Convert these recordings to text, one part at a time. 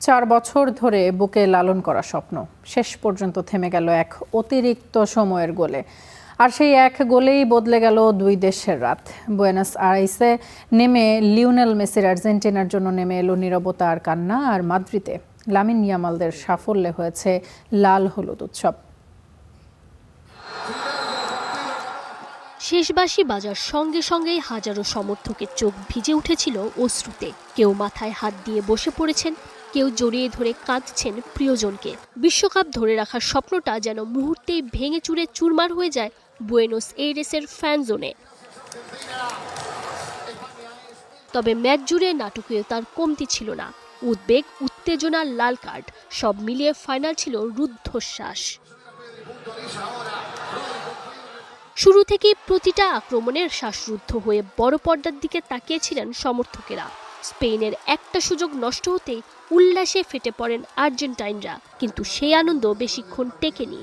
4 বছর ধরে বুকে লালন করা স্বপ্ন শেষ পর্যন্ত থেমে গেল এক অতিরিক্ত সময়ের গোলে। আর সেই এক গোলেই বদলে গেল দুই দেশের রাত। বুয়েনোস আইরেসে নেমে লিওনেল মেসির আর্জেন্টিনার জন্য নেমে এলো নীরবতা আর কান্না। আর মাদ্রিদে লামিন ইয়ামালদের সাফল্যে হয়েছে লাল হলুদ উৎসব। শেষ বাঁশি বাজার সঙ্গে সঙ্গেই হাজারো সমর্থকের চোখ ভিজে উঠেছিল অশ্রুতে। কেউ মাথায় হাত দিয়ে বসে পড়েছেন, কেউ জড়িয়ে ধরে কাঁদছেন প্রিয়জনকে। বিশ্বকাপ ধরে রাখার স্বপ্নটা যেন মুহূর্তেই ভেঙে চুরে চুরমার হয়ে যায় বুয়েনোস এইরেসের ফ্যান জোনে। তবে ম্যাচ জুড়ে নাটকীয়তার কমতি ছিল না। উদ্বেগ, উত্তেজনা, লাল কার্ড সব মিলিয়ে ফাইনাল ছিল রুদ্ধশ্বাস। শুরু থেকেই প্রতিটা আক্রমণের শ্বাসরুদ্ধ হয়ে বড় পর্দার দিকে তাকিয়েছিলেন সমর্থকেরা। স্পেনের একটা সুযোগ নষ্ট হতেই উল্লাসে ফেটে পড়েন আর্জেন্টাইনরা, কিন্তু সেই আনন্দ বেশিক্ষণ টেকেনি।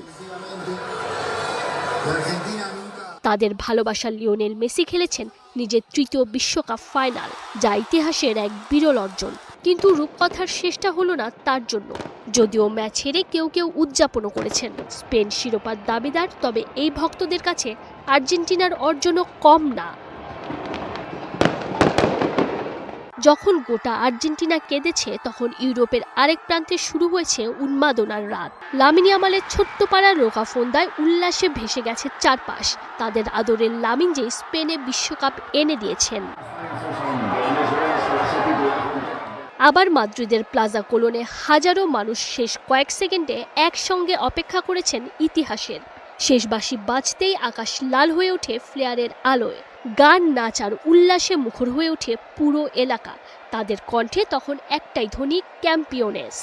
তাদের ভালোবাসার লিওনেল মেসি খেলেছেন নিজের তৃতীয় বিশ্বকাপ ফাইনাল, যা ইতিহাসের এক বিরল অর্জন। কিন্তু রূপকথার শেষটা হলো না তার জন্য। যদিও ম্যাচ হেরে কেউ কেউ উদযাপনও করেছেন। স্পেন শিরোপার দাবিদার, তবে এই ভক্তদের কাছে আর্জেন্টিনার অর্জনও কম না। যখন গোটা আর্জেন্টিনা কেঁদেছে, তখন ইউরোপের আরেক প্রান্তে শুরু হয়েছে উন্মাদনার রাত। লামিন ইয়ামালের ছোট্ট পাড়ার রোকাফোন্দায় উল্লাসে ভেসে গেছে চারপাশ। তাদের আদরের লামিন যে স্পেনে বিশ্বকাপ এনে দিয়েছেন। আবার মাদ্রিদের প্লাজা কোলোনে হাজারো মানুষ শেষ কয়েক সেকেন্ডে একসঙ্গে অপেক্ষা করেছেন ইতিহাসের। শেষ বাঁশি বাজতেই আকাশ লাল হয়ে ওঠে ফ্লেয়ারের আলোয়। গান, নাচ আর উল্লাসে মুখর হয়ে ওঠে পুরো এলাকা। তাদের কণ্ঠে তখন একটাই ধ্বনি, ক্যাম্পিওনেস।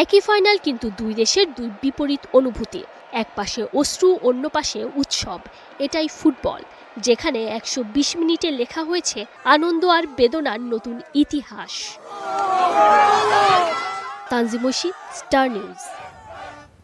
একই ফাইনাল, কিন্তু দুই দেশের দুই বিপরীত অনুভূতি। এক পাশে অশ্রু, অন্য পাশে উৎসব। এটাই ফুটবল, যেখানে 120 মিনিটে লেখা হয়েছে আনন্দ আর বেদনার নতুন ইতিহাস। Tanzim Oishi, star news.